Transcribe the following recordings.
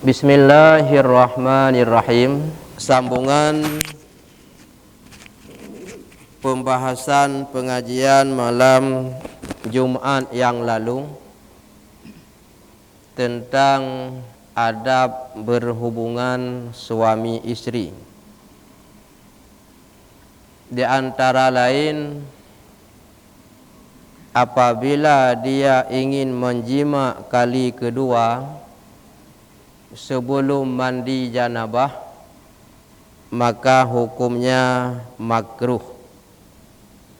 Bismillahirrahmanirrahim. Sambungan pembahasan pengajian malam Jumat yang lalu tentang adab berhubungan suami istri. Di antara lain, apabila dia ingin menjima kali kedua sebelum mandi janabah, maka hukumnya makruh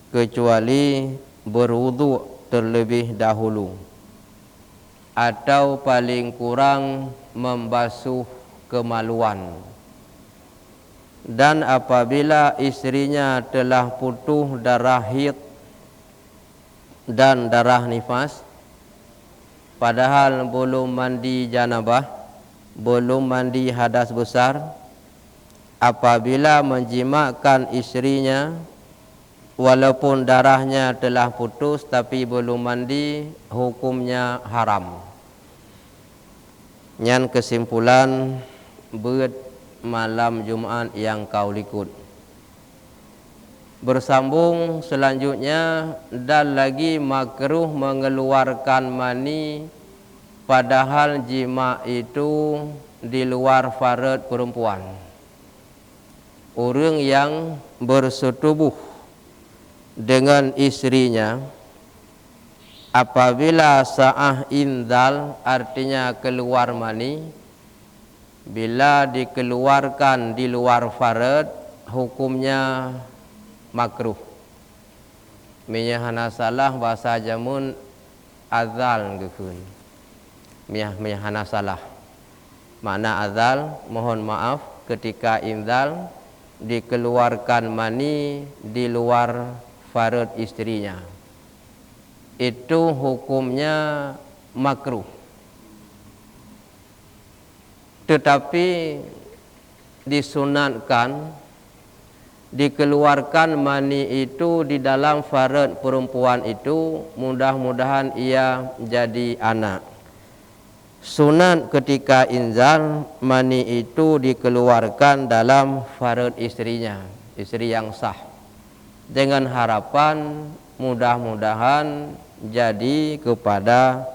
kecuali berwudu terlebih dahulu atau paling kurang membasuh kemaluan. Dan apabila istrinya telah putus darah haid dan darah nifas, padahal belum mandi janabah, belum mandi hadas besar, apabila menjimakan istrinya walaupun darahnya telah putus tapi belum mandi, hukumnya haram. Nyan kesimpulan beut malam Jumat yang kau likut. Bersambung selanjutnya, dan lagi makruh mengeluarkan mani padahal jima itu di luar farad perempuan. Orang yang bersetubuh dengan istrinya apabila sa'ah inzal, artinya keluar mani, bila dikeluarkan di luar farad, hukumnya makruh. Menyahana salah bahasa jamun azal gekun. Menyahana salah. Makna azal, mohon maaf, ketika inzal dikeluarkan mani di luar farad istrinya, itu hukumnya makruh. Tetapi disunatkan dikeluarkan mani itu di dalam farad perempuan itu, mudah-mudahan ia jadi anak. Sunat ketika inzal, mani itu dikeluarkan dalam farad istrinya, istri yang sah, dengan harapan mudah-mudahan jadi kepada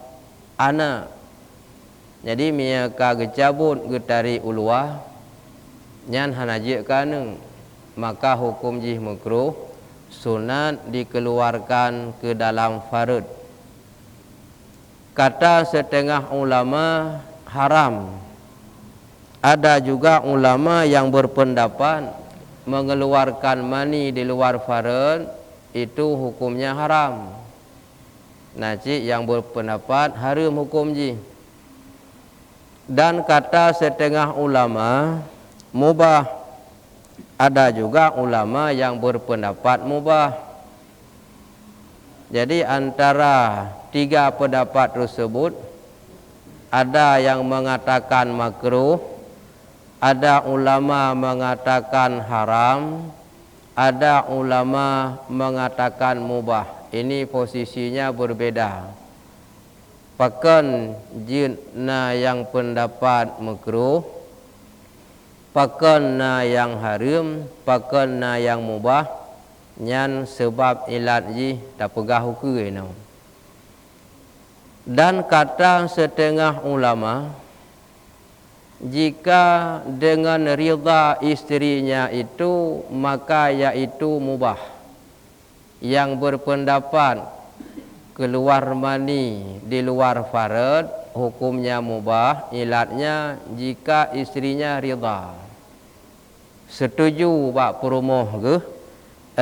anak. Jadi miaka gecabut getari ulwah nyan hanajik kaneng, maka hukum jih makruh, sunat dikeluarkan ke dalam farad. Kata setengah ulama haram. Ada juga ulama yang berpendapat mengeluarkan mani di luar farad itu hukumnya haram. Najik yang berpendapat haram hukum jih. Dan kata setengah ulama mubah. Ada juga ulama yang berpendapat mubah. Jadi antara tiga pendapat tersebut, ada yang mengatakan makruh, ada ulama mengatakan haram, ada ulama mengatakan mubah. Ini posisinya berbeda. Pakan jina yang pendapat makruh, pakan na yang haram, pakan na yang mubah, nyan sebab ilat ji tak pegah hukum no. Dan kata setengah ulama, jika dengan ridha istrinya itu, maka iaitu mubah. Yang berpendapat keluar mani di luar farad, hukumnya mubah, ilatnya jika istrinya ridha. Setuju bak perumoh ke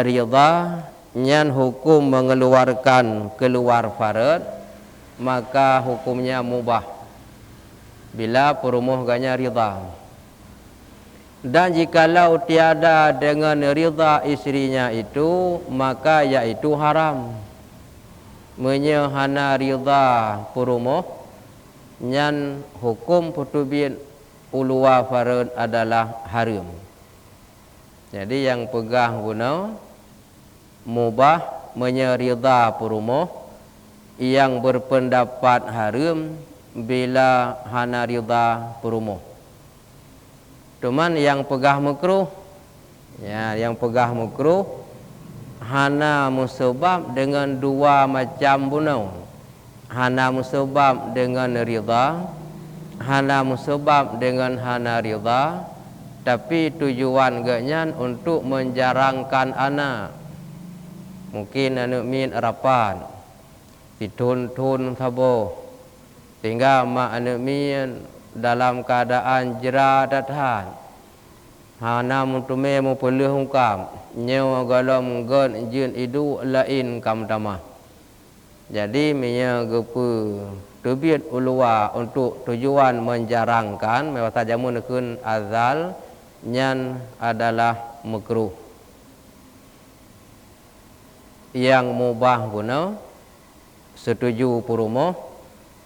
ridha, nyan hukum mengeluarkan keluar farad, maka hukumnya mubah bila perumoh ganya ridha. Dan jikalau tiada dengan ridha istrinya itu, maka iaitu haram. Menyehana ridha perumoh, nyan hukum putubin ulwa farad adalah haram. Jadi yang pegah guna mubah menyeridha perumoh, yang berpendapat haram bila hana ridha perumuh. Cuman yang pegah makruh, ya, yang pegah makruh hana musabab dengan dua macam bunau. Hana musabab dengan ridha, hana musabab dengan hana ridha, tapi tujuan gaknya untuk menjarangkan anak. Mungkin anak min harapan ditun-tun sabo sehingga mak anak min dalam keadaan jera dathan hana muntume mu pelih hungkam nyawa galam gon jin idu lain kam tamah. Jadi minya gepu terbit ulua untuk tujuan menjarangkan mewah tajamun kun azal nyan adalah makruh. Yang mubah guna setuju purumoh,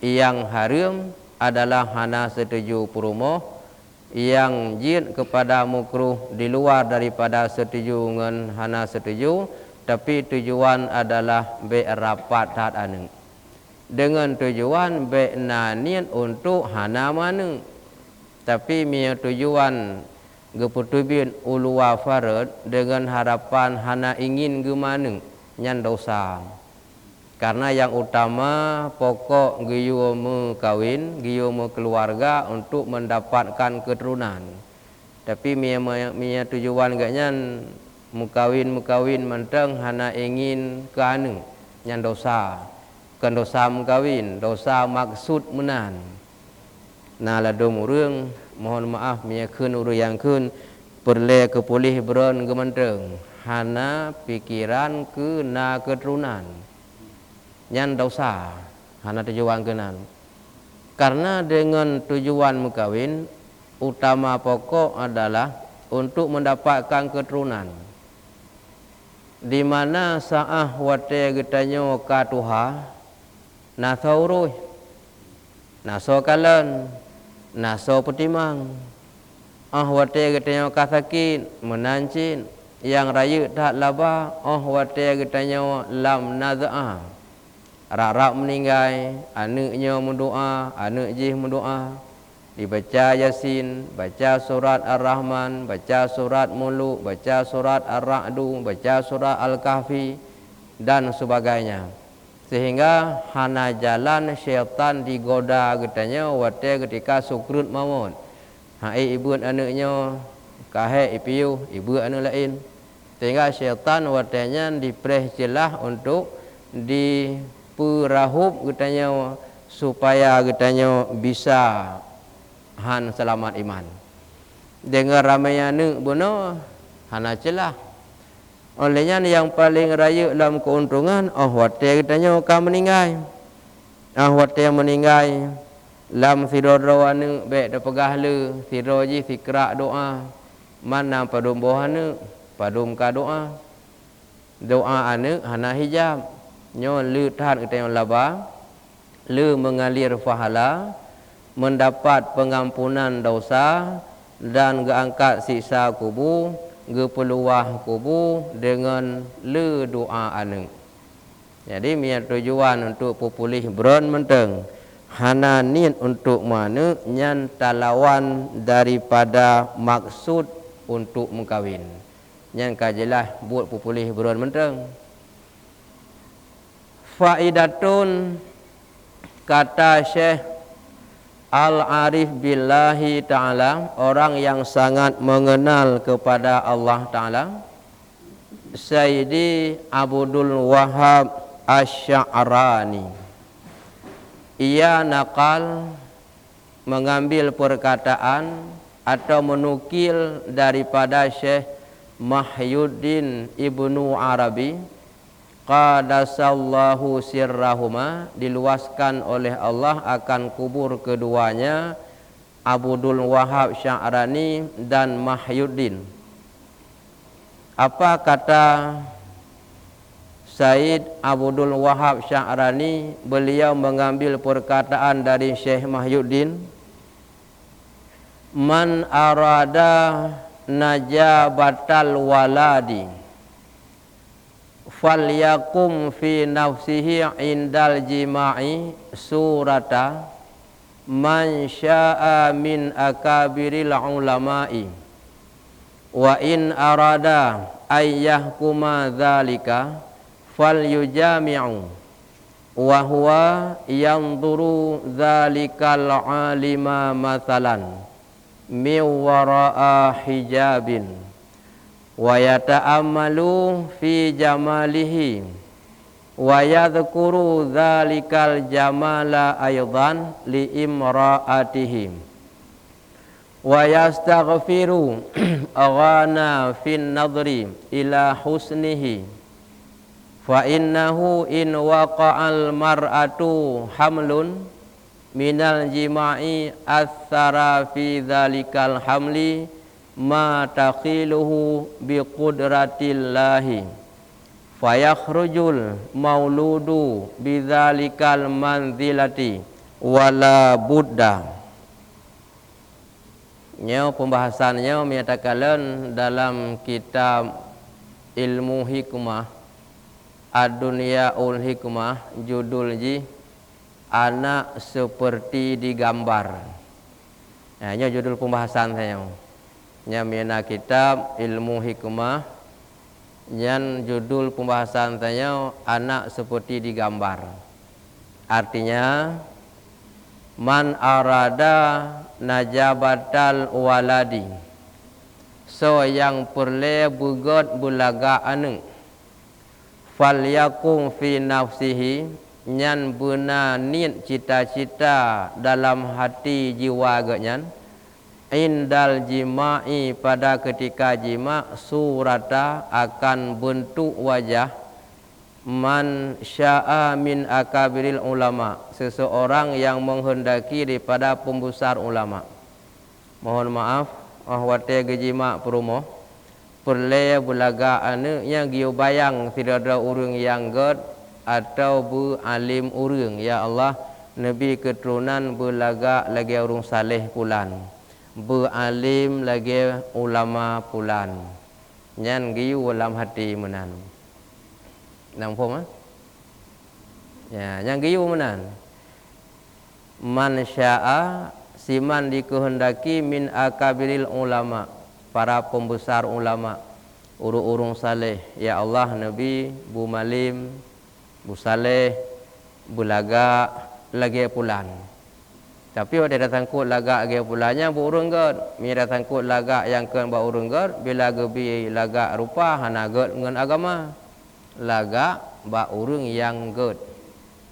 yang haram adalah hana setuju purumoh, yang jin kepada makruh di luar daripada setuju dengan hana setuju, tapi tujuan adalah be rapat tat anu. Dengan tujuan be nanian untuk hana mana. Tapi mia tujuan geputubin ulua farad dengan harapan hana ingin gemana nyan dosa. Karena yang utama pokok giyu kawin, giyu keluarga untuk mendapatkan keturunan. Tapi mia tujuan gaknya mukawin menteng hana ingin ke anu nyan dosa. Kan dosa mukawin, dosa maksud menan. Nah ladum urang mohon maaf mia keun urang yang keun perle ke pulih beron gementeng. Hana pikiran ke na keturunan nyan dosa hana tujuan kenan. Karena dengan tujuan mukawin utama pokok adalah untuk mendapatkan keturunan. Di mana saah wate getanyo ka tuha naso uruh naso kalan naso petimang wate getanyo ka sakit menancin yang raya tak laba wate getanyo lam naza'ah rak meninggal anaknya mendoa anak jih mendoa dibaca Yasin, baca surat Ar-Rahman, baca surat Muluk, baca surat Ar-Ra'du, baca surat Al-Kahfi dan sebagainya. Sehingga hana jalan syaitan digoda getanya wate ketika sukrut maut. Hai ibu anaknya kahe ipiu ibu anak lain. Sehingga syaitan watenya dipreh jelah untuk diperahub getanya supaya getanya bisa han selamat iman. Dengan ramainya bono hana celah. Olehnya yang paling raya dalam keuntungan wate kitanya ka meninggal. Wate yang meninggal lam sidoro anu be da pegah le siroji fikra doa mana padum bohane padum ka doa anu hana hijab nyo le tahan kitanya laba le mengalir pahala mendapat pengampunan dosa dan geangkat siksa kubur, gepeluah kubur dengan le doa anu. Jadi niat tujuan untuk pupulih beron menteng. Hana niat untuk mana nyan talawan daripada maksud untuk mengkawin. Nyan kajelah buat pupulih beron menteng. Faidatun kata Syekh Al-Arif billahi ta'ala, orang yang sangat mengenal kepada Allah ta'ala, Sayyidi Abdul Wahhab Asy-Sya'rani. Ia nakal mengambil perkataan atau menukil daripada Syekh Mahyuddin Ibnu Arabi qadasallahu sirrahuma, diluaskan oleh Allah akan kubur keduanya Abdul Wahhab Sya'rani dan Mahyuddin. Apa kata Said Abdul Wahhab Sya'rani? Beliau mengambil perkataan dari Syekh Mahyuddin, man arada najabatal waladi falyakum fi nafsihi indal jima'i surata man sya'a min akabiril ulama'i wa in arada ayyahkuma dzalika falyujami'u wa huwa yanzuru dzalikal alima mathalan min wara'a hijabin wa yata'ammalu fi jamalihi wa yadhkuru dzalikal jamala aydan li imra'atihim wa yastaghfiru aghana fin nadri ila husnihi fa innahu in waqa'al mar'atu hamlun minal jima'i athara fi dzalikal hamli ma takhiluhu bi qudratillahi fayakhrujul mauludu bidzalikal manzilati wala buddha. Pembahasannya menyatakan dalam kitab ilmu hikmah ad-dunyaul hikmah judul ji anak seperti digambar. Ini judul pembahasan saya. Nya kitab ilmu hikmah yang judul pembahasan saya anak seperti digambar. Artinya man arada najabatal waladi, so yang perle bugot bulaga anu falyakum fi nafsihi nyan beuna niat cita-cita dalam hati jiwa genyan indal jima'i pada ketika jima surata akan bentuk wajah man sya'a min akabiril ulama, seseorang yang menghendaki daripada pembesar ulama. Mohon maaf wate gejima perumoh perle bulaga anu yang giu bayang tidak ada urang yang god atau bu alim urang ya Allah nabi keturunan bulaga lagi urang saleh pulan beralim lagi ulama pulan nyan giu dalam hati menan nampak ya yang giu menan man sya'a siman dikehendaki min akabiril ulama para pembesar ulama urung-urung saleh ya Allah nabi bu malim bu saleh bulaga lagi pulan. Tapi ada datang kut lagak ge pulanya bu urang god, mi datang kut lagak yang keun ba urang god bila gebi lagak rupa hana god ngan agama. Lagak ba urang yang god.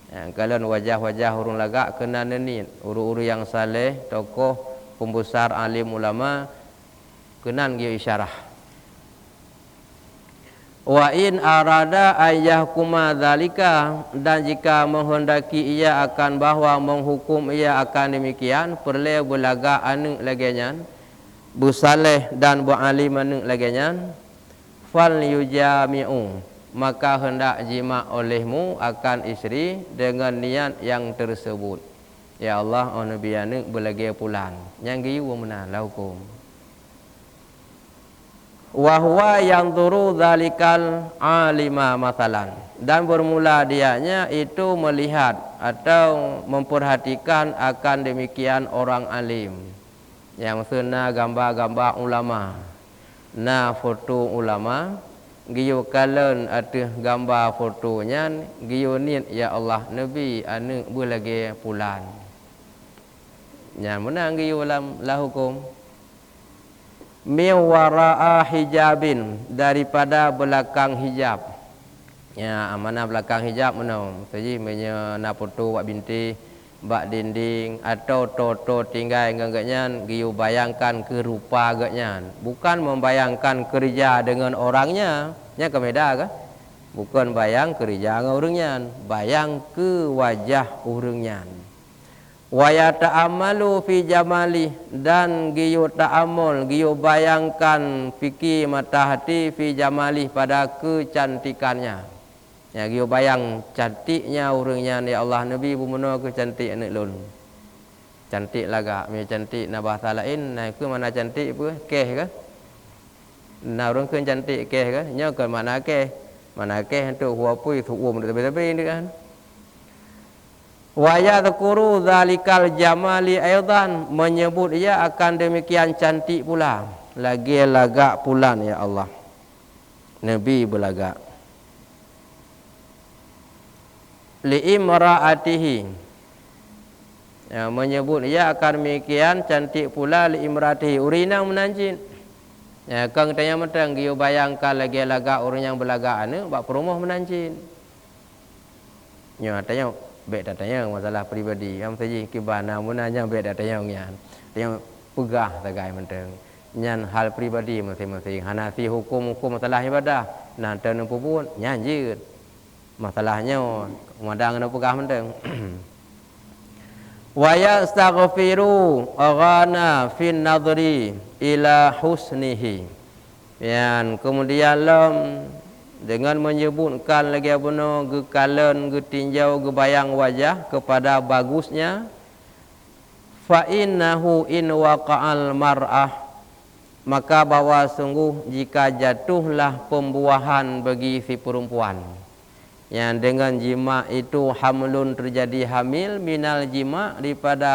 Ya, kalau wajah-wajah urang lagak kena nenit, urang-urang yang saleh, tokoh, pembesar alim ulama kenan ge isyarah. Wa in arada ayyahkuma dzalika, dan jika menghendaki ia akan bahwa menghukum ia akan demikian perle belaga anu lagenyan bu saleh dan bu alim anu lagenyan fal yujami'u, maka hendak jima olehmu akan isteri dengan niat yang tersebut. Ya Allah oh nabi anu belagi pulan yang giu menah hukum wa huwa yanzuru dzalikal alima mathalan, dan bermula dianya itu melihat atau memperhatikan akan demikian orang alim yang sena gambar-gambar ulama na foto ulama giu kalen ateh gambar fotonya giu niat ya Allah nabi anu belagi pulan nya menang giu dalam hukum min wara'a hijabin, daripada belakang hijab. Ya, mana belakang hijab mana? Tadi punya na foto buat binti, bak dinding atau toto tinggal ngagaknya giu bayangkan ke rupa agaknya. Bukan membayangkan kerja dengan orangnya, nya kemeda ke? Bukan bayang kerja dengan orangnya, bayang ke wajah orangnya. Wa yata'ammalu fi jamali, dan giyu ta'amul giyu bayangkan fikir mata hati fi jamali pada kecantikannya. Ya giyu bayang cantiknya orangnya ya Allah nabi bumeno ke cantik anak lun. Cantik laga, me cantik na bahasa lain na ke mana cantik apa? Keh ke? Na orang ke cantik keh ke? Nya ke mana keh? manakeh untuk huapui tuum tepi-tepi ni kan. Wa yadhkuru dzalikal jamali aidan, menyebut ia akan demikian cantik pula. Lagi lagak pulan ya Allah. Nabi berlagak. Li imraatihi, ya, menyebut ia akan demikian cantik pula li imraatihi, urinang menanjin. Ya, kang tanya metang giu bayangkan lagi lagak orang yang berlagak anu bak perumah menanjin. Nya tanya baik datanya masalah peribadi. Am saji kibana munanya baik datanya ngian. Tanya pegah tagai menteng. Nyan hal pribadi masing-masing. Hanafi hukum masalah ibadah. Nah tanu pupun nyanjir. Masalahnya madang na pegah menteng. Wa yastaghfiru aghana fin nadri ila husnihi. Yan kemudian dengan menyebutkan lagi apa gekalen getinjau gebayang wajah kepada bagusnya, fa innahu in waqa'al mar'ah, maka bahwa sungguh jika jatuhlah pembuahan bagi si perempuan yang dengan jima itu hamlun terjadi hamil minal jima daripada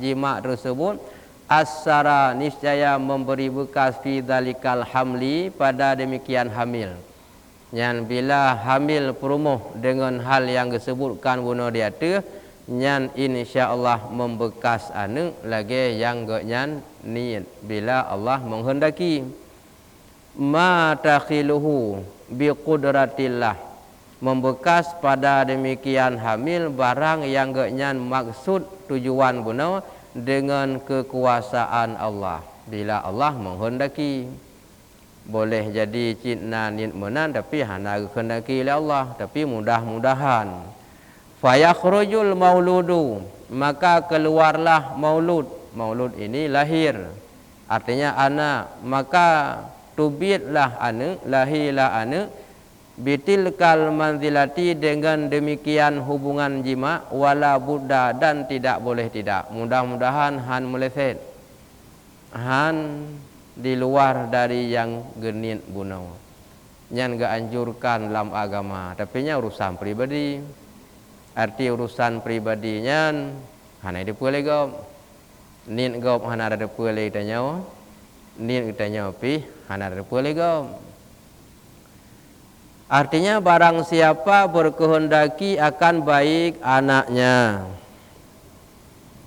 jima tersebut, asara niscaya memberi bekas fi dzalikal hamli pada demikian hamil. Yang bila hamil perumuh dengan hal yang disebutkan bunuh dia tu, nyan insya-Allah membekas anu lagi yang nyan niat bila Allah menghendaki. Ma takhiluhu bi qudratillah, membekas pada demikian hamil barang yang nyan maksud tujuan bunuh dengan kekuasaan Allah. Bila Allah menghendaki. Boleh jadi cina niat menan tapi hana kehendaki oleh Allah, tapi mudah-mudahan fayakhrujul mauludu, maka keluarlah maulud. Maulud ini lahir, artinya anak. Maka tubitlah anak, lahirlah anak bitilkal manzilati, dengan demikian hubungan jima, wala buddha, dan tidak boleh tidak. Mudah-mudahan han meleset, han di luar dari yang genit bunuh. Nyan gak anjurkan dalam agama, tapi nya urusan pribadi. Arti urusan pribadinya hana ada boleh gop. Nit gop hana ada boleh tanya. Nit tanya pi hana ada boleh gop. Artinya barang siapa berkehendaki akan baik anaknya,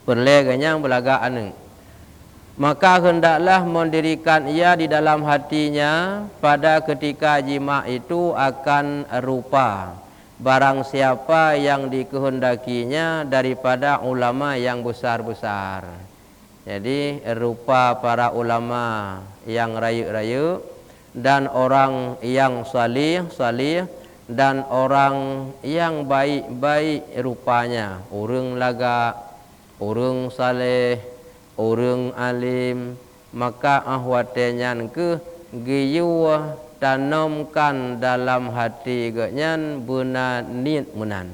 perleganya belaga anak, maka hendaklah mendirikan ia di dalam hatinya pada ketika jima itu akan rupa barang siapa yang dikehendakinya daripada ulama yang besar-besar. Jadi rupa para ulama yang rayu-rayu dan orang yang salih dan orang yang baik-baik rupanya, urang laga, urang saleh, orang alim, maka ahwatenyan ke giyu tanamkan dalam hati genyan benar niat menan,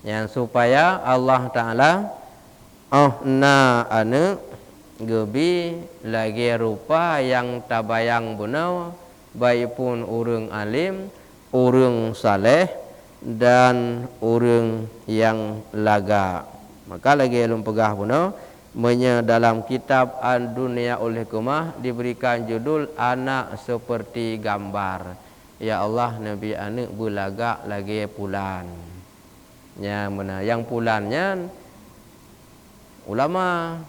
yang supaya Allah Ta'ala na ane gebi lagi rupa yang tabayang benar, baik pun orang alim, orang saleh dan orang yang laga. Maka lagi belum pegah benar. Dalam kitab An-Dunya oleh Kumah diberikan judul anak seperti gambar. Ya Allah, Nabi anak berlagak lagi pulan. Yang mana? Yang pulannya ulama,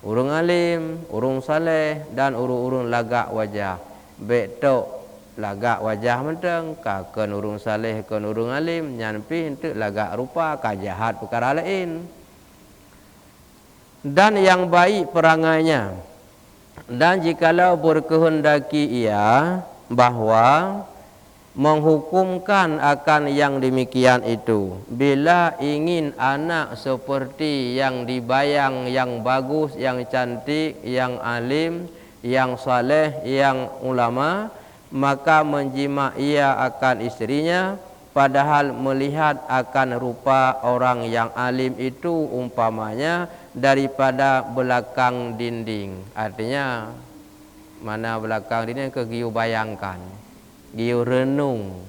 urang alim, urang saleh dan urang lagak wajah. Betok lagak wajah menteng, kaken urang saleh kan urang alim, nyampi henteu lagak rupa kajahat perkara lain. Dan yang baik perangainya. Dan jikalau berkehendaki ia bahwa menghukumkan akan yang demikian itu, bila ingin anak seperti yang dibayang, yang bagus, yang cantik, yang alim, yang saleh, yang ulama, maka menjima ia akan istrinya, padahal melihat akan rupa orang yang alim itu umpamanya daripada belakang dinding. Artinya mana belakang dinding kegiu bayangkan. giu renung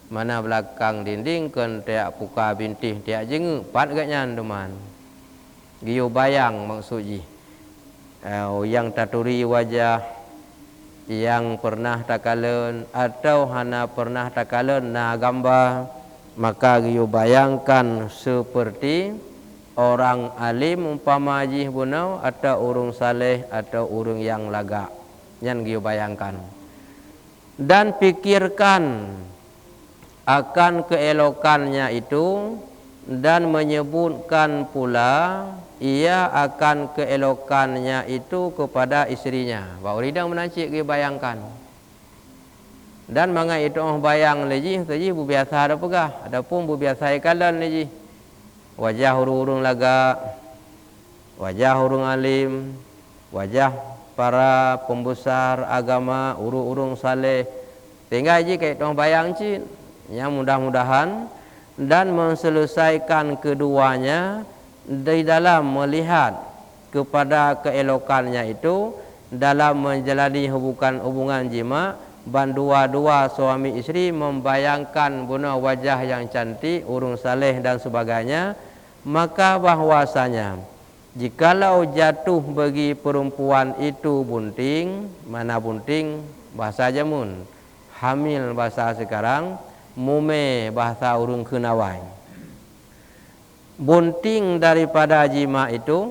mana belakang dinding kan tiak puka bintih tiak jengu pat agaknya teman giu bayang maksudnya yang taturi wajah yang pernah takalen atau hana pernah takalen na gambar maka giu bayangkan seperti orang alim umpama haji bunau atau urung saleh atau urung yang laga yang giu bayangkan dan pikirkan akan keelokannya itu dan menyebutkan pula ia akan keelokannya itu kepada istrinya. Bahawa lidang menancik dia bayangkan. Dan mangai itu bayang lagi, tadi bu biasa ada pegah, adapun bu biasa ikalan lagi. Wajah urung-urung laga, wajah urung alim, wajah para pembesar agama, urung-urung saleh. Tinggal je kayak tong bayang cin. Yang mudah-mudahan dan menselesaikan keduanya di dalam melihat kepada keelokannya itu dalam menjalani hubungan jima bandua-dua suami isteri membayangkan guna wajah yang cantik, urung saleh dan sebagainya, maka bahwasanya jikalau jatuh bagi perempuan itu bunting, mana bunting bahasa Jamun, hamil bahasa sekarang, mume bahasa urung kenawai. Bunting daripada jima itu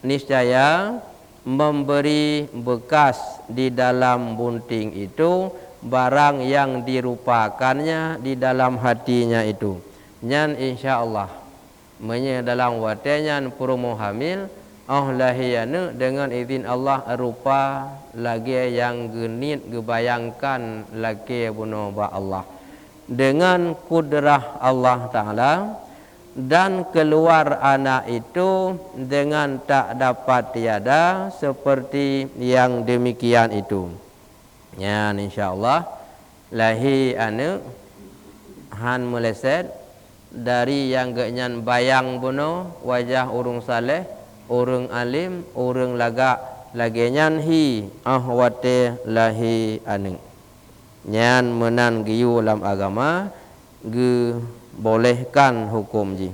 niscaya memberi bekas di dalam bunting itu barang yang dirupakannya di dalam hatinya itu. Nyan insya-Allah menye dalam watenya purumo hamil lahiyana dengan izin Allah rupa lagi yang genit gebayangkan lagi bunuh ba Allah. Dengan kudrah Allah Ta'ala dan keluar anak itu dengan tak dapat tiada seperti yang demikian itu. Ya, insyaAllah lahi anak han meleset dari yang genyan bayang bunuh wajah urung saleh, urung alim, urung laga lagenyan hi ahwate lahi anak. Nyan menan giyu dalam agama ge bolehkan hukum ji.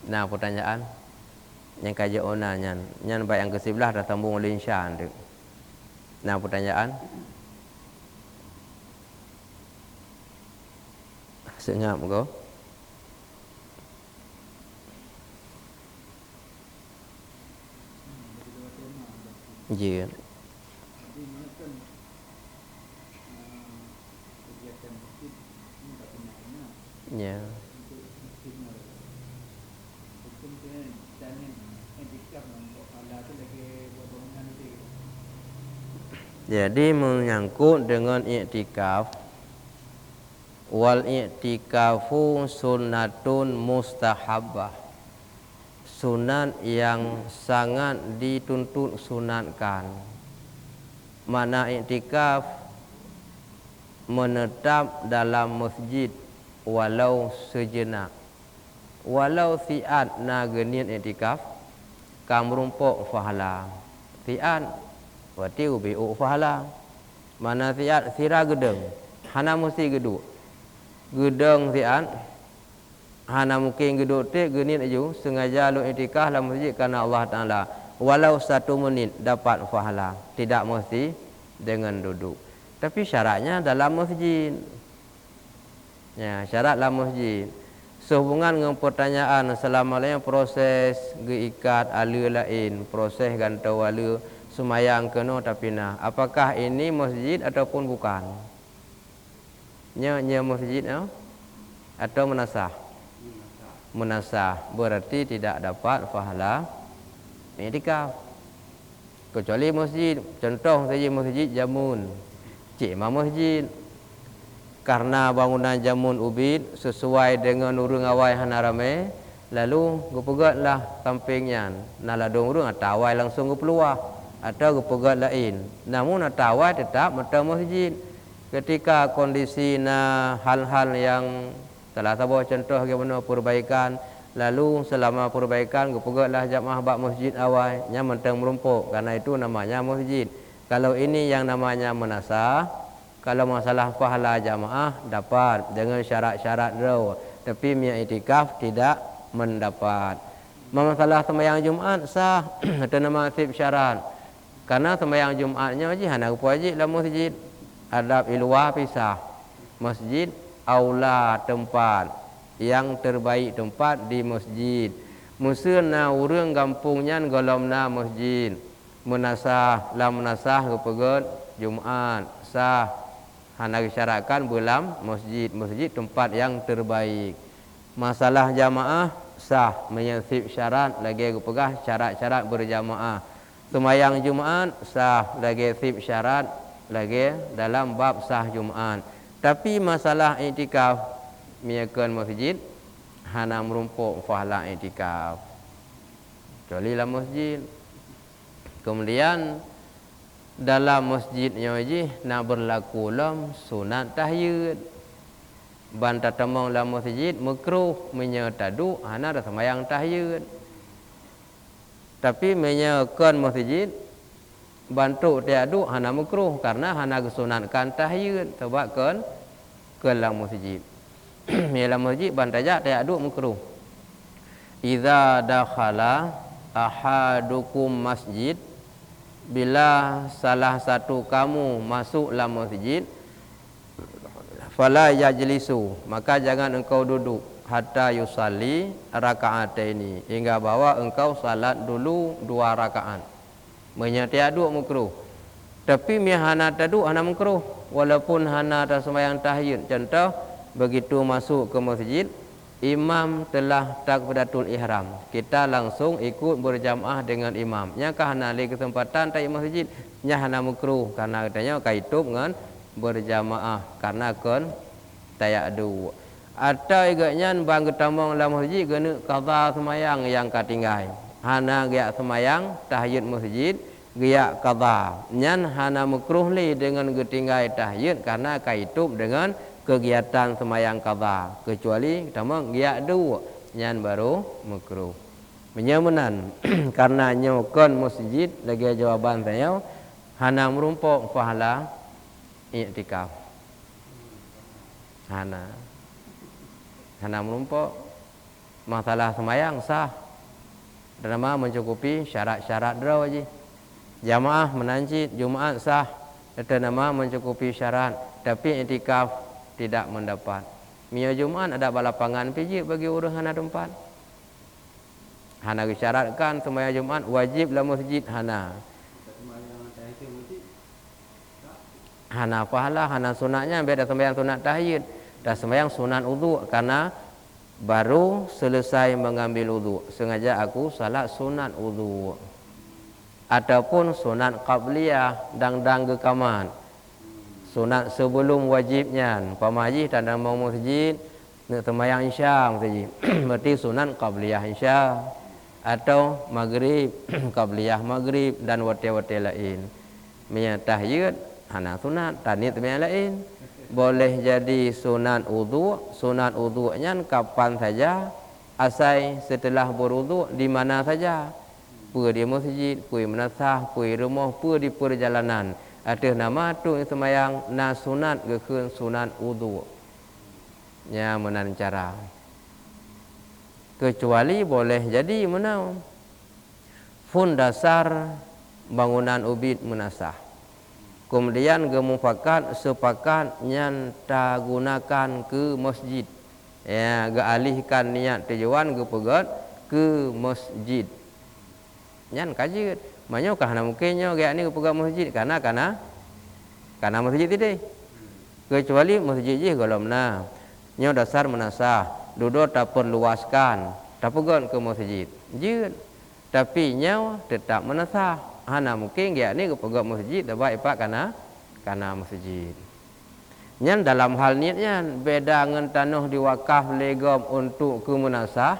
Nah pertanyaan yang kaji ona nyan bayang ke sebelah dah tambung linsyan tu. Nah pertanyaan senyap kau. Ji. Ya. Jadi menyangkut dengan iktikaf, wal iktikafu sunnatun mustahabbah, sunat yang sangat dituntut sunatkan. Mana iktikaf menetap dalam masjid walau sejenak, walau siat na genit iktikaf kam rumpok fahala siat wati ubi fahala mana siat sira gedeng hana mesti geduk gedeng siat hana mungkin geduk te genit aju sengaja lu iktikaf dalam masjid karena Allah Taala walau 1 menit dapat fahala, tidak mesti dengan duduk, tapi syaratnya dalam masjid. Ya, syarat dalam masjid. Sehubungan dengan pertanyaan selama-lamanya proses geikat ala lain, proses gantau ala semayang kena tapi nah, apakah ini masjid ataupun bukan? Nya masjid atau menasah? Menasah berarti tidak dapat pahala iktikaf. Kecuali masjid, contoh saja masjid Jamun. Cik masjid karena bangunan Jamun ubid sesuai dengan urung awai hanarame, lalu gupegatlah sampingnya naladong urung atau awai langsung gupeluah atau gupegat lain. Namun atau awai tetap mata masjid. Ketika kondisi hal-hal yang salah satu contoh bagaimana perbaikan, lalu selama perbaikan gupegatlah jamaah bak masjid awai nya mentang merumpuk, karena itu namanya masjid. Kalau ini yang namanya menasah. Kalau masalah pahala jamaah dapat dengan syarat-syarat dulu. Tapi i'tikaf tidak mendapat. Masalah sembahyang Jumaat sah ada nama sip syarat. Karena sembahyang Jumaatnya je hana wajib dalam masjid. Adab luar pisah. Masjid aula tempat yang terbaik tempat di masjid. Musuna urang kampungnya golomna masjid. Menasah la menasah kepegat Jumaat sah hana disyaratkan belam masjid tempat yang terbaik. Masalah jamaah sah menyensip syarat lagi pegah syarat-syarat berjamaah. Sembahyang Jumaat sah lagi sip syarat lagi dalam bab sah Jumaat. Tapi masalah i'tikaf miakan masjid hana merumpuk pahala i'tikaf. Kecuali dalam masjid. Kemudian dalam masjidnya je nak berlaku lam sunat tahyid. Banta temong dalam masjid makruh menyetadu hana ada sembahyang tahyid. Tapi menyekan masjid bantu tiadu hana makruh karena hana kesunatkan tahyid sebab kan ke dalam masjid. Dalam masjid bantaja tiadu makruh. Idza dakhala ahadukum masjid, bila salah satu kamu masuk dalam masjid, fala yajlisu, maka jangan engkau duduk hatta yusalli raka'ataini, hingga bahawa engkau salat dulu 2 rakaat. Menyatiadu makruh. Tapi hana tadu hana makruh walaupun hana ada sembahyang tahyid. Contoh begitu masuk ke masjid, imam telah takbiratul ihram, kita langsung ikut berjamaah dengan imam. Nyakah hana li kesempatan tahyid masjid, nya hana makruh karena katanya kaitung dengan berjamaah karena kan tayadu. Atau igaknya bang ketamong dalam masjid kena qada semayang yang katinggai. Hana gia semayang tahyid masjid gia qada. Nyan hana makruh li dengan ketinggai tahyid karena kaitung dengan kegiatan semayang qada. Kecuali ketamong gia dua nyan baru makruh. Menyamanan karena nyokon masjid lagi jawaban saya hana merumpuk pahala i'tikaf. Hana merumpuk masalah semayang sah dan nama mencukupi syarat-syarat draw je. Jamaah menancit Jumaat sah dan nama mencukupi syarat, tapi i'tikaf tidak mendapat. Mia Jumaat ada balapangan pijik bagi orang hana tempat. Hana disyaratkan sembahyang Jumaat wajib dalam masjid hana. Hana pahala, hana sunatnya beda sembahyang sunat tahyid. Dah sembahyang sunat wudu karena baru selesai mengambil wudu. Sengaja aku salat sunat wudu. Ataupun sunat qabliyah dang gekaman. Sunat sebelum wajibnya. Pamaji tanda mau masjid nak sembahyang isya masjid. Berarti sunat qabliyah isya atau maghrib qabliyah maghrib dan wati-wati lain. Minya tahyid hana sunat, tanit yang lain. Boleh jadi sunat wudu'nya kapan saja, asai setelah berwudu' di mana saja. Pu di masjid, pu menasah, pu rumah, pu di perjalanan. Ada nama tu sembahyang na sunat ke sunat wudu'. Nya menan cara. Kecuali boleh jadi mana fun dasar bangunan ubid menasah. Kemudian gemufakat sepakat nyanta gunakan ke masjid. Ya, gealihkan niat tujuan ke pegat ke masjid. Nyan kaji manyo kahana mungkinnya gaya ni ke pegat masjid karena masjid tadi. Kecuali masjid je golomna. Nyo dasar menasah, duduk tak perluaskan, tak pegat ke masjid. Jid. Tapi nyo tetap menasah. Hana mungkin dia ni kepegat masjid dapat ipak karena masjid. Nyan dalam hal niatnya beda dengan tanah diwakaf legam untuk ke munasah,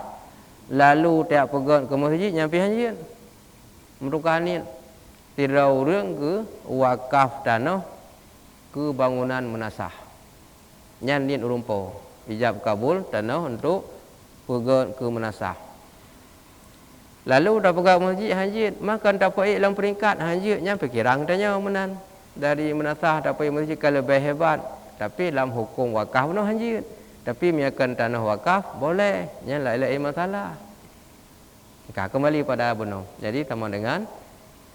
lalu tiap pegat ke masjid nyampi hanjin. Merukah niat tidak urang ke wakaf tanah ke bangunan munasah. Nyan niat urumpo ijab kabul tanah untuk pegat ke munasah. Lalu dah pegang masjid hajit, makan dapat dalam peringkat hajitnya pikirang tanya menan. Dari menasah dapat masjid kalau lebih hebat. Tapi dalam hukum wakaf no hajit. Tapi miakan tanah wakaf boleh. Nya lain-lain masalah. Kembali pada benar. Jadi sama dengan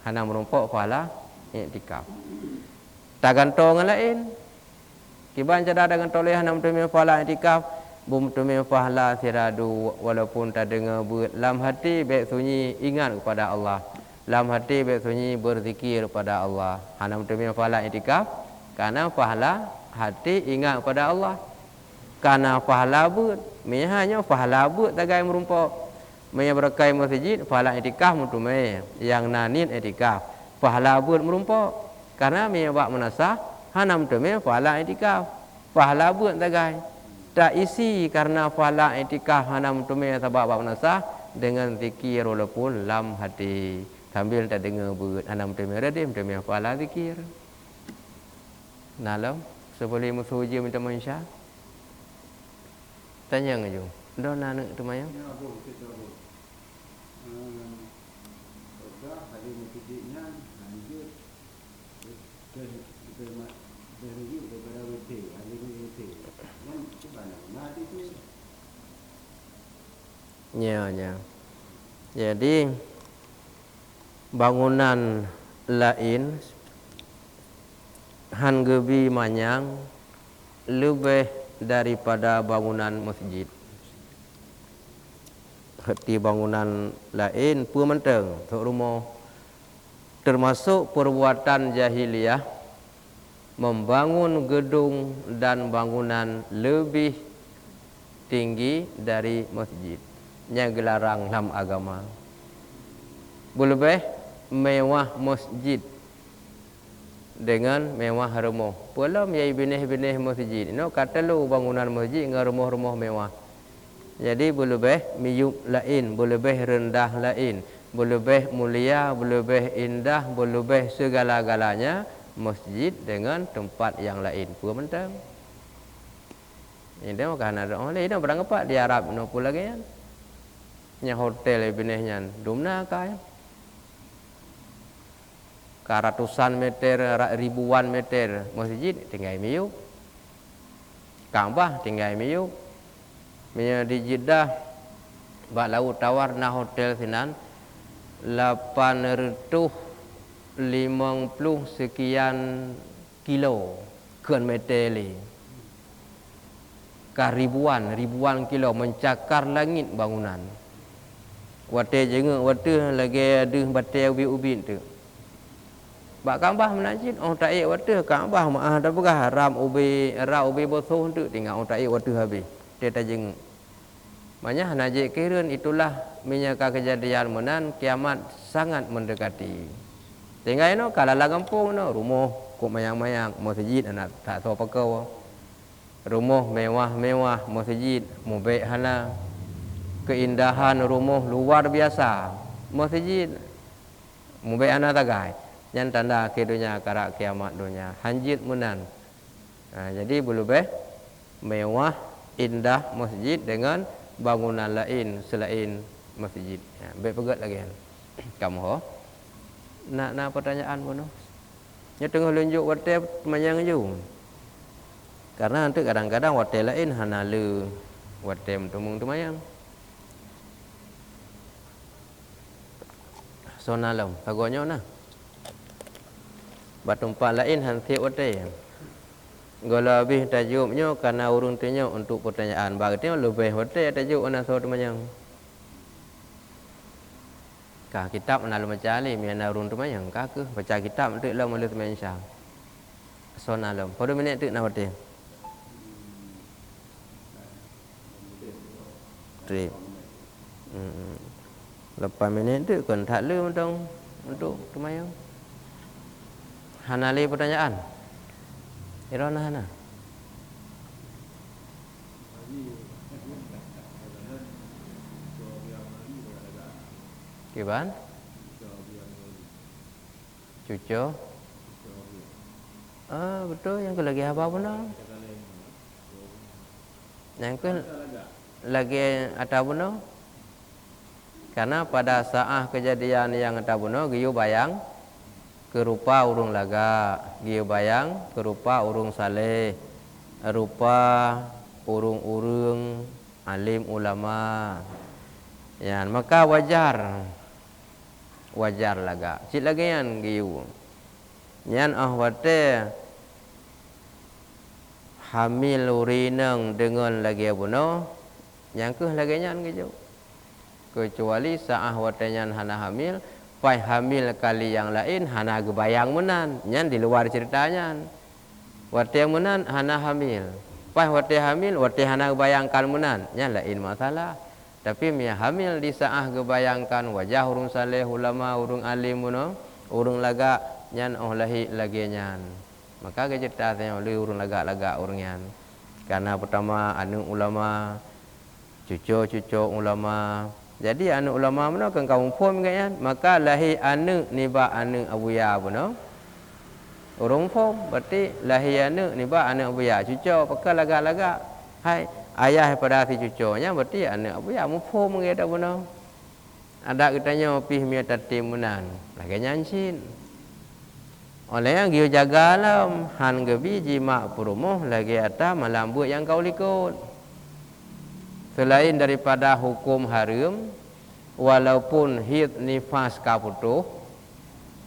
hana merumpuk pahala iktikaf. Tak gantung dengan lain. Kiban cadar dengan toleh hana mentemui pahala iktikaf. Bumtumi pahala siradu walaupun tak dengar buat lam hati baik sunyi ingat kepada Allah. Lam hati baik sunyi berzikir kepada Allah. Hana mentemui pahala iktikaf karena pahala hati ingat kepada Allah. Karena pahala buat, hanya pahala buat tagai merumpuk. Maya berakai masjid pahala iktikaf mentemui yang nanin iktikaf. Pahala buat merumpuk karena maya bak menasah hana mentemui pahala iktikaf. Pahala buat tagai tak isi karena pahala iktikaf hana mentumai sebab bab nasah dengan zikir walaupun lam hati sambil tak dengar berat hana mentumai radim mentumai pahala zikir. Nalam sebelum musuh uji minta mansya. Tanya ngaju. Dah nak tu mayang. Ya. Jadi bangunan lain han gebi manyang lebih daripada bangunan masjid. Hati bangunan lain pun menteng untuk rumah termasuk perbuatan jahiliyah membangun gedung dan bangunan lebih tinggi dari masjid. Yang dilarang dalam agama. Boleh mewah masjid dengan mewah rumah. Belum yai benih-benih masjid. No kata lu bangunan masjid dengan rumah-rumah mewah. Jadi boleh miyuk lain, boleh rendah lain, boleh mulia, boleh indah, boleh segala-galanya masjid dengan tempat yang lain. Pun mentang. Ini mah kan ada orang lain dah berang apa di Arab no pula lagi kan. Nya hotel benehnya dumna kaya ka ratusan meter ribuan meter masjid tinggal miyu Ka'bah tinggal miyu minya di Jeddah bak laut tawar na hotel sinan 850 sekian kilo keun meter li ka ribuan kilo mencakar langit bangunan. Wate jenguk wate lagi ada batai ubi-ubi tu. Bak Ka'bah menajid orang tak ik wate Ka'bah mah dah begah ram ubi bosoh tu tinggal orang tak ik wate habis. Dia tak jenguk. Maknanya najid kiran itulah menyaka kejadian menan kiamat sangat mendekati. Tinggal no kalau la kampung no rumah kok mayang-mayang masjid anak tak tahu apa kau. Rumah mewah-mewah masjid mubek hana. Keindahan rumah luar biasa. Masjid mubek ana tagai. Yang tanda kedunya karak kiamat dunia. Hanjit menan. Jadi boleh mewah indah masjid dengan bangunan lain selain masjid. Baik pegat lagi kan. Kamu ho. Nak pertanyaan pun. Nya tengah lunjuk hotel manyang ju. Karena nanti kadang-kadang hotel lain hana le hotel tumung tumayang. Sonalam, pagonya na. Batumpak lain hanti hotel. Kalau lebih tajuknya karena urung tanya untuk pertanyaan. Berarti lebih hotel tajuk ana so tumayang. Kah kitab ana macam ali miana urung tumayang kah ke baca kitab untuk lah mula tumayang syah. Sonalam. Pada minit tu nak hotel. Trip. 8 minit tu kan tak le untuk tumayang. Hana le pertanyaan. Irona hana. Kiban? Cucu. Betul yang ke lagi apa pun dah. Yang ke lagi ada pun dah. Karena pada saat kejadian yang tabuno giyu bayang kerupa urung laga, giyu bayang kerupa urung saleh, rupa urung-urung alim ulama. Ya, maka wajar laga. Cik lagi yan giyu. Yan ahwate hamil urineng dengan lagi abuno, yang ke lagi yan giyu. Kecuali saah watenyan hana hamil, pai hamil kali yang lain hana gebayang menan, nyan di luar ceritanya. Wate yang menan hana hamil, pai wate hamil wate hana gebayangkan menan, nyan lain masalah. Tapi mia hamil di saah gebayangkan wajah urung saleh ulama urung alim muno, urung laga nyan lahi lagi nyan. Maka ke cerita saya oleh urung laga urung nyan. Karena pertama anu ulama, cucu ulama. Jadi anu ulama mana kan kaum pom kan, maka lahi anu niba anu abuya puno. Urung pom berarti lahi anu niba anu abuya cucu pakai laga. Hai ayah pada si cucunya berarti anu abuya mu pom ngeda puno. Ada kitanya pih mia tatimunan. Lagi nyancin. Oleh yang giu jagalam han gebi jima purumoh lagi ata malam buat yang kau likut. Selain daripada hukum haram, walaupun hid nifas kaputuh,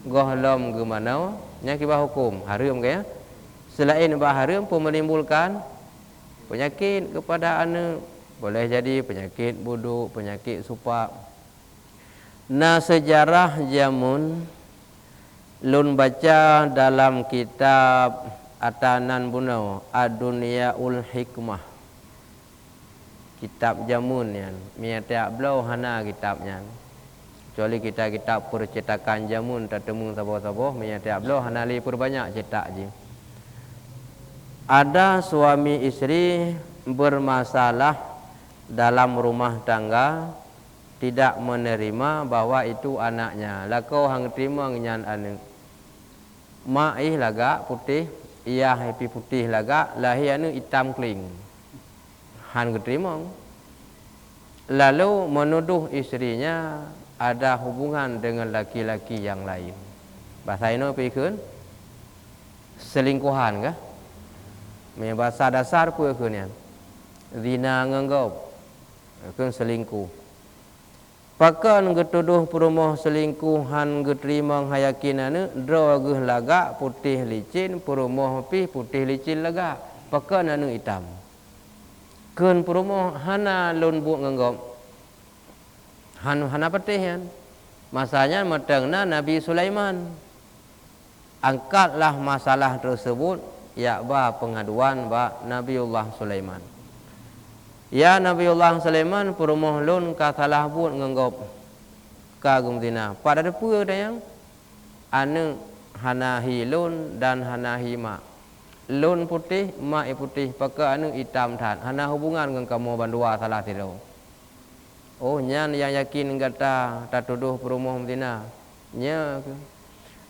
gohlom gimana, nyakibah hukum haram kaya. Selain bah haram pun menimbulkan penyakit kepada anak, boleh jadi penyakit buduk, penyakit supak. Nah sejarah jamun lun baca dalam kitab Atanan Bunau Ad-Dunyaul Hikmah. Kitab jamun yan, mia tiap belau hana kitabnya. Kecuali kitab percetakan jamun tak temu sabo-sabo, mia tiap belau hana li perbanyak cetak je. Ada suami isteri bermasalah dalam rumah tangga, tidak menerima bahwa itu anaknya. Lakau hang terima nyan anu. Mak laga putih, iya happy putih laga, lahi anu hitam kling. Han keterima. Lalu menuduh istrinya ada hubungan dengan laki-laki yang lain. Bahasa ini pikun selingkuhan kah? Bahasa dasar pun ikun. Zina nganggap ikun selingkuh. Pakan getuduh perumah selingkuhan geterima hayakin anu dra geh laga putih licin perumah putih licin laga. Pakan anu hitam. Kun perumoh hana lun bu nganggap hana petihan. Masanya matangna Nabi Sulaiman. Angkatlah masalah tersebut ya ba pengaduan ba Nabiullah Sulaiman. Ya Nabiullah Sulaiman perumoh lun ka salah bu nganggap kagum zina. Pada depu dayang anu hana hilun dan hana hima. Lun putih, mak putih, pakai anu hitam tan. Hana hubungan dengan kamu bandua salah tidak. Oh, nyan yang yakin kata tak tuduh perumah zina. Nya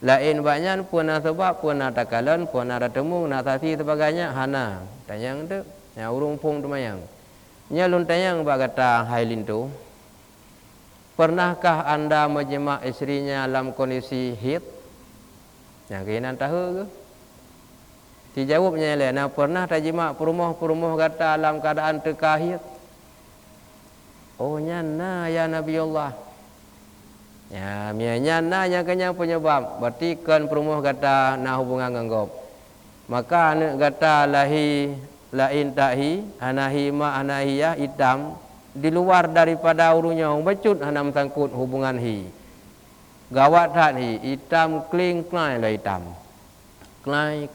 lain banyak pun nak sebab pun nak takalan, pun nak temu, nak saksi sebagainya hana. Tanyang tu, nya urung pung tu mayang. Nya lun tanyang ba kata hailin tu. Pernahkah anda menjema istrinya dalam kondisi haid? Yang kainan tahu ke? Dijawabnya lah, nah pernah tajima perumah kata dalam keadaan terkahir. Oh nyana ya Nabi Allah. Ya nyana yang kenyang penyebab. Berarti kan perumah kata nah hubungan nganggap. Maka anak kata lahi lain tahi anahi ma anahiyah hitam di luar daripada urunya bacut hanam sangkut hubungan hi. Gawat tak hi hitam kling klai lah hitam. Klai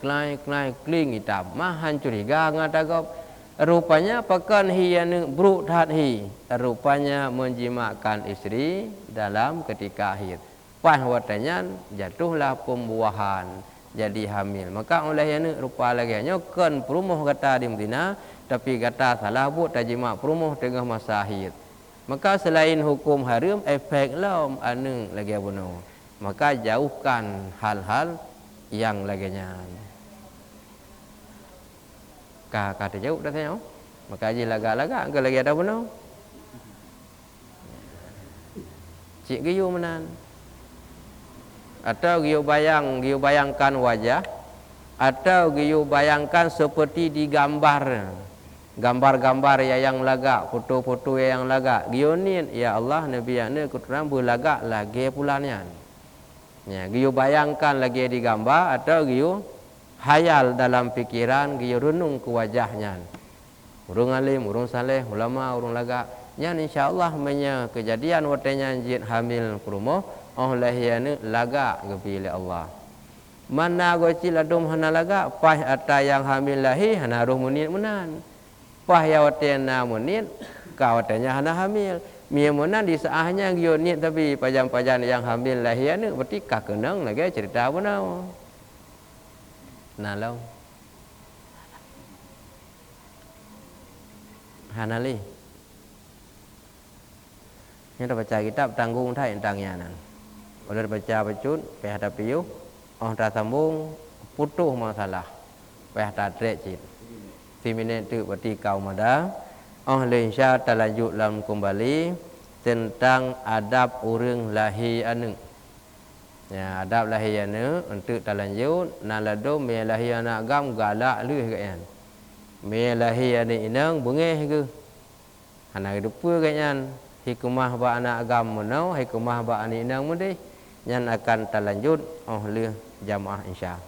kling hitam. Mahan curiga ngatagap. Rupanya pakan hi yang bruk tat hi. Rupanya menjimakkan istri dalam ketika akhir. Pas watanya jatuhlah pembuahan. Jadi hamil. Maka oleh yang rupa lagi. Kan perumuh kata di Medina. Tapi kata salah buat tajimak perumuh tengah masa akhir. Maka selain hukum haram, efek lam anu lagi abuno. Maka jauhkan hal-hal yang laginya. Kata jauh dah tanya. Maka aja laga-laga ke lagi ada pun. cik giyu menan. Atau giyu bayangkan wajah, atau giyu bayangkan seperti digambar. Gambar-gambar yang lagak, foto-foto yang lagak. Giyu ni ya Allah Nabi ane kuturan berlagak lagi pulanian. Ya, giyu bayangkan lagi digambar atau giyu hayal dalam pikiran, giyu renung ke wajahnya. Urung alim, urung saleh, ulama, urung lagak. Yan insyaallah menya kejadian watenya jid hamil kurumo oh lahiane lagak gepile Allah. Mana gocil adum hana lagak pah ata yang hamil lahi hana ruh munit menan. Pah ya watena munit ka watenya hana hamil. Mia menan di saahnya giyo nit tapi pajan-pajan yang hamil lahiane berarti ka kenang lagi cerita benau. Nah law. Hanali. Ini dah baca kitab tanggung thai tangnya nan. Udah baca bacut, peh ada piu, dah sambung putuh masalah. Peh tak cit. 10 minit tu berarti kau mada. Insya lanjut dalam kembali tentang adab urang lahi anu. Ya, adab lahi anu untuk lanjut nalado me lahi anak agam galak leuh kan. Me lahi anu inang bengeh ke. Hana depa kan. Hikmah ba anak agam menau, hikmah ba anak inang mudih. Yang akan terlanjut oleh jamaah insya.